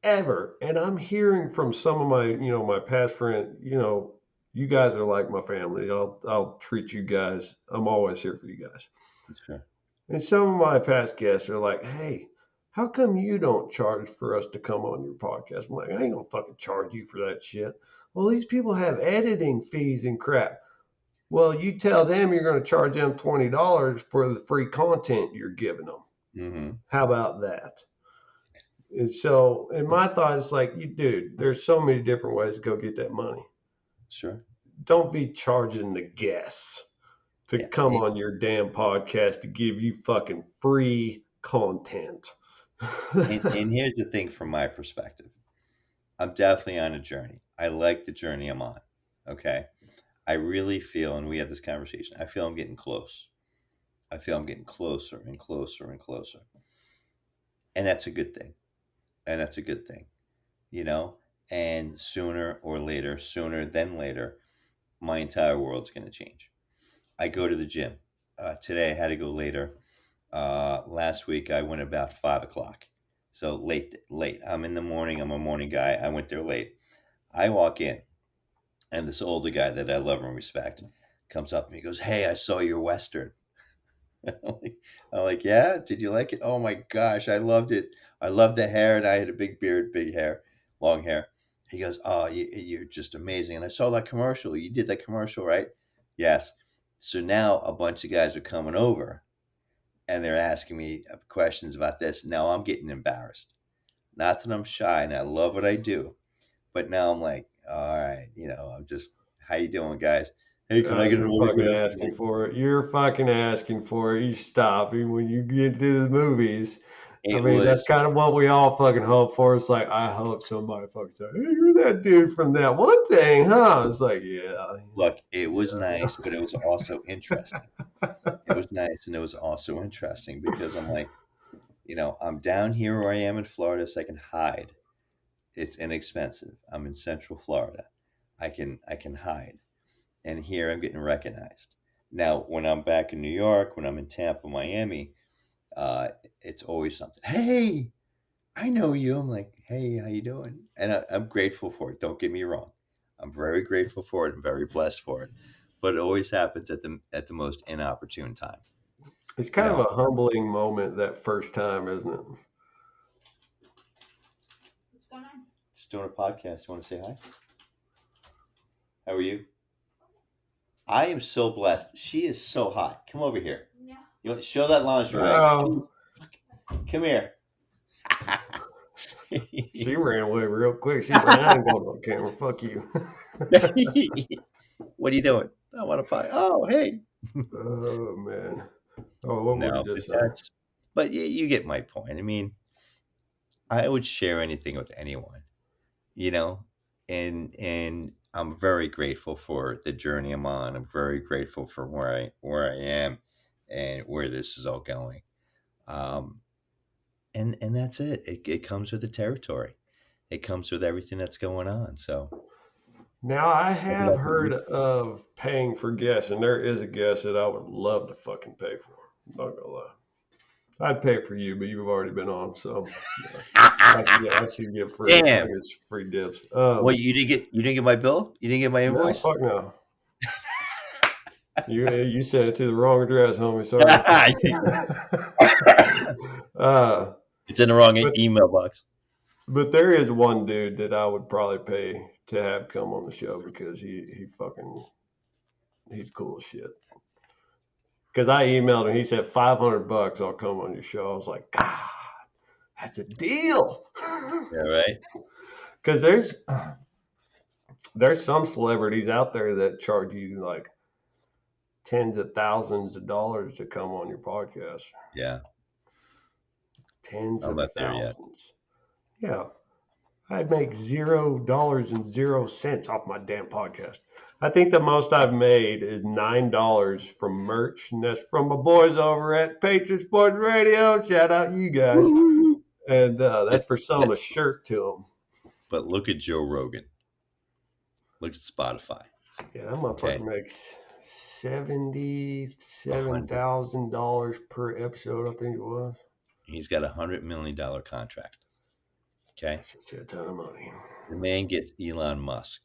ever. And I'm hearing from some of my past friends, you guys are like my family. I'll treat you guys. I'm always here for you guys. Sure. And some of my past guests are like, hey, how come you don't charge for us to come on your podcast? I'm like, I ain't gonna fucking charge you for that shit. Well, these people have editing fees and crap. Well, you tell them you're going to charge them $20 for the free content you're giving them. Hmm. How about that? And so, in my thought, it's like, you dude, there's so many different ways to go get that money. Sure. Don't be charging the guests to Yeah. come on your damn podcast to give you fucking free content. And here's the thing from my perspective. I'm definitely on a journey. I like the journey I'm on. Okay. I really feel, and we had this conversation, I feel I'm getting close. I feel I'm getting closer and closer and closer. And that's a good thing. And that's a good thing, you know? And sooner or later, sooner than later, my entire world's going to change. I go to the gym. Today I had to go later. Last week I went about 5 o'clock. So late, late. I'm in the morning. I'm a morning guy. I went there late. I walk in, and this older guy that I love and respect comes up to me. He goes, "Hey, I saw your Western." I'm like, "Yeah, did you like it?" "Oh my gosh, I loved it. I loved the hair, and I had a big beard, big hair, long hair." He goes, "Oh, you're just amazing." And I saw that commercial. You did that commercial, right? Yes. So now a bunch of guys are coming over and they're asking me questions about this. Now I'm getting embarrassed. Not that I'm shy and I love what I do, but now I'm like, all right, I'm just, how you doing, guys? Hey, can I get an You're fucking autograph? I'm asking like, for it. You're fucking asking for it. You stop. When you get to the movies, I it mean, that's was, kind of what we all fucking hope for. It's like, I hope somebody fucking says, hey, you're that dude from that one thing, huh? It's like, yeah, look, it was yeah, nice, but it was also interesting. It was nice and it was also interesting because I'm like, I'm down here where I am in Florida so I can hide. It's inexpensive. I'm in Central Florida. I can hide. And here I'm getting recognized. Now, when I'm back in New York, when I'm in Tampa, Miami, it's always something. Hey, I know you. I'm like, hey, how you doing? And I'm grateful for it. Don't get me wrong. I'm very grateful for it and very blessed for it. But it always happens at the most inopportune time. It's You kind of know, a humbling moment that first time, isn't it? just doing a podcast. You want to say hi? How are you? I am so blessed. She is so hot. Come over here. You want to show that lingerie? Oh, Come here. she ran away real quick. She's like, I ain't going on camera. Fuck you. What are you doing? I want to play. Oh, hey. Oh, man. Oh, what would No, you but just say? you get my point. I mean, I would share anything with anyone, you know, and I'm very grateful for the journey I'm on. I'm very grateful for where I am and where this is all going. Um, and that's it. It comes with the territory. It comes with everything that's going on. So Now, I what have about heard you? of paying for guests, and there is a guest that I would love to fucking pay for. I'm not gonna lie. I'd pay for you, but you've already been on, so I should get free. I Damn. get free dibs. What you didn't get my bill? You didn't get my No, invoice? fuck no. You sent it to the wrong address, homie. Sorry. uh, It's in the wrong but email box. but there is one dude that I would probably pay to have come on the show because he fucking he's cool as shit. Because I emailed him, he said $500. I'll come on your show. I was like, God, that's a deal. Yeah, right. Because there's some celebrities out there that charge you like tens of thousands of dollars to come on your podcast. Yeah, Tens I'm of not there yet. thousands. Yeah, I'd make $0.00 off my damn podcast. I think the most I've made is $9 from merch, and that's from my boys over at Patriot Sports Radio. Shout out you guys, Woo-hoo-hoo. and that's But, for selling a shirt to them. but look at Joe Rogan. Look at Spotify. Yeah, that motherfucker Okay, makes a $77 hundred. thousand dollars per episode. I think it was. He's got $100 million contract. Okay, That's a shit ton of money the man gets Elon Musk,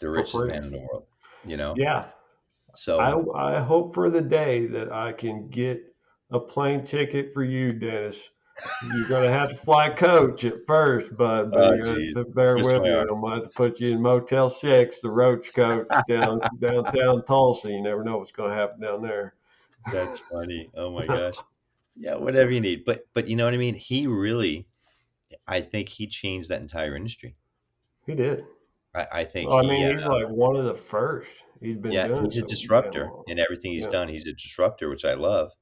the for richest free. man in the world. You know, Yeah, I so I hope for the day that I can get a plane ticket for you, Dennis. You're gonna have to fly coach at first, but oh you're gonna geez, have to bear twist with my me. arm. I'm gonna have to put you in Motel 6, the Roach Coach downtown Tulsa. You never know what's gonna happen down there. That's funny. Oh my gosh. Yeah, whatever you need. But you know what I mean? I think he changed that entire industry. He did. I think Well, I he mean, he's like one of the first. He's been yeah, doing it he's a so damn disruptor long. in everything he's Yeah, done. He's a disruptor, which I love.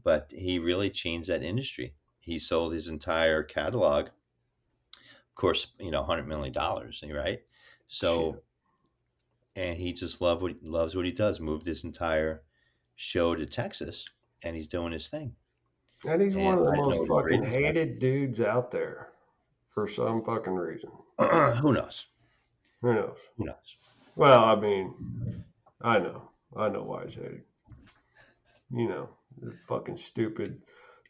But he really changed that industry. He sold his entire catalog, of course, $100 million, right? So, shit. and he just loves what he does. Moved his entire show to Texas, and he's doing his thing. And he's And one of the I know most what his fucking ratings hated dudes out there for some fucking reason. are. Who knows? Who knows? Who knows? Well, I mean, I know. I know why he's hated. You know, the fucking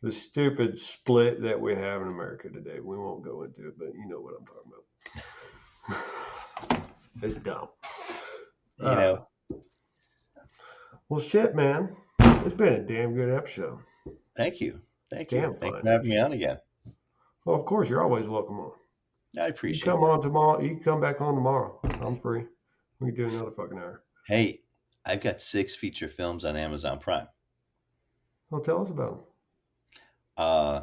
the stupid split that we have in America today. We won't go into it, but you know what I'm talking about. It's dumb. You Uh, know. well, shit, man. It's been a damn good episode. Thank you. Thank you. Damn Thanks fine. for having me on again. Well, of course, you're always welcome on. I You appreciate come that. on tomorrow. You can come back on tomorrow. I'm free. We can do another fucking hour. Hey, I've got 6 feature films on Amazon Prime. Well, tell us about Uh,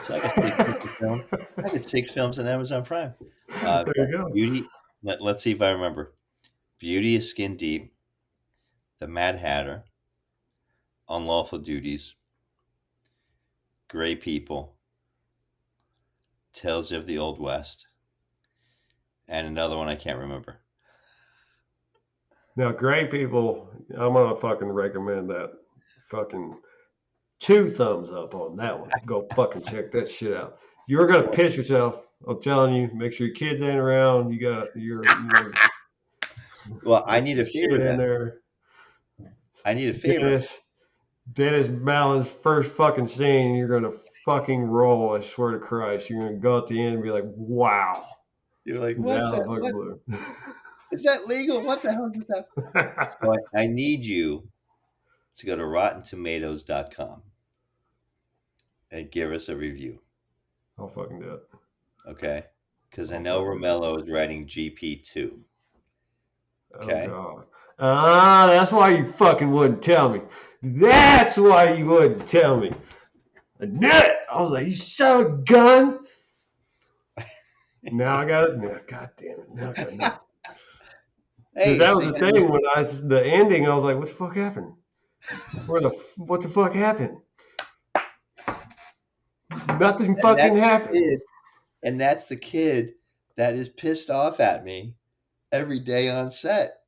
so I got 6 feature films. them. I got 6 films on Amazon Prime. There you go. Beauty. Let's see if I remember. Beauty is Skin Deep. The Mad Hatter. Unlawful Duties. Gray People. Tales of the Old West. And another one I can't remember. Now, great people, I'm gonna fucking recommend that. Fucking 2 thumbs up on that one. Go fucking check that shit out. You're gonna piss yourself. I'm telling you. Make sure your kids ain't around. You got Well, I get need some a shit favor in then. there. I need a favor. Dennis, Dennis Mallen's first fucking scene, you're gonna fucking roll. I swear to Christ, you're gonna go at the end and be like, "Wow, You're like, he's out of the fucking what blue." is that legal? What the hell is that? So I need you to go to RottenTomatoes.com and give us a review, I'll fucking do it. okay? Because I I'll know fucking do it. Romello is writing GP2. Oh Okay. God. That's why you fucking wouldn't tell me. That's why you wouldn't tell me. I knew it. I was like, you son of a gun. Now I got it. Now, God damn it. Now I got it. Because Hey, that so was the thing when the ending, I was like, what the fuck happened? What the fuck happened? Nothing fucking happened. and that's the kid that is pissed off at me every day on set.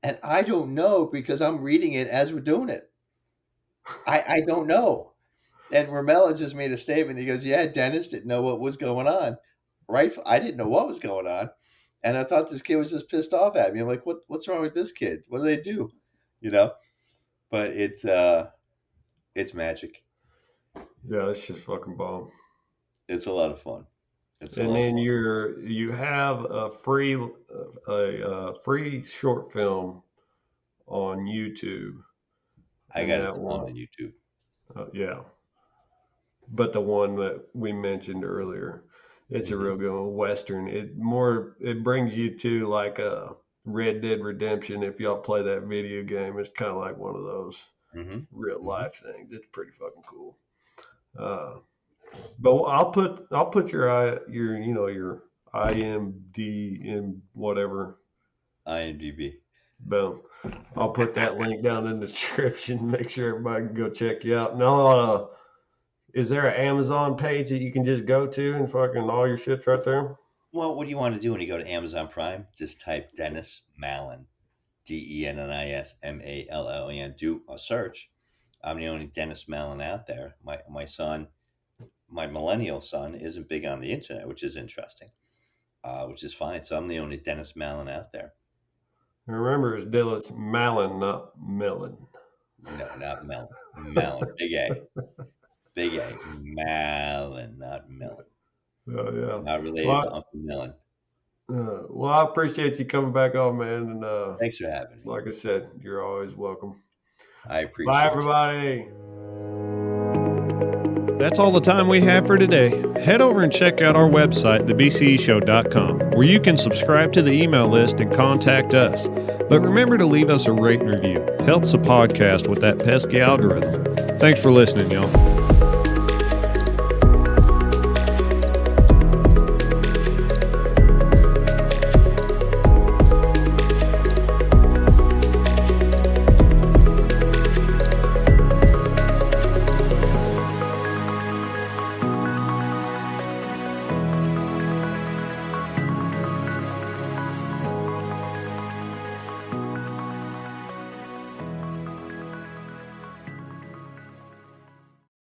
And I don't know because I'm reading it as we're doing it. I don't know. And Romello just made a statement. He goes, yeah, Dennis didn't know what was going on. Right? I didn't know what was going on. And I thought this kid was just pissed off at me. I'm like, what's wrong with this kid? What do they do? You know? But it's magic. Yeah, it's just fucking bomb. It's a lot of fun. And then you have a free short film on YouTube. I got it on YouTube. Yeah, but the one that we mentioned earlier, it's a real good one, Western. It brings you to like a Red Dead Redemption. If y'all play that video game, it's kind of like one of those real life things. It's pretty fucking cool. But I'll put your IMD whatever. IMDb. Boom. I'll put that link down in the description. Make sure everybody can go check you out. Now, is there an Amazon page that you can just go to and fucking all your shit's right there? Well, what do you want to do when you go to Amazon Prime? Just type Dennis Mallen, Dennis Mallen. Do a search. I'm the only Dennis Mallen out there. My son, my millennial son, isn't big on the internet, which is interesting, which is fine. So I'm the only Dennis Mallen out there. Remember, it's Dennis Mallen, not Mellon. No, not Mellon. Mallen, big A. Big A. Mallen, not Mellon. Oh, yeah. Not related to Uncle Mellon. Well, I appreciate you coming back on, man. And thanks for having me. Like I said, you're always welcome. I appreciate it. Bye, everybody. That's all the time we have for today. Head over and check out our website, thebceshow.com, where you can subscribe to the email list and contact us. But remember to leave us a rate and review. Helps the podcast with that pesky algorithm. Thanks for listening, y'all.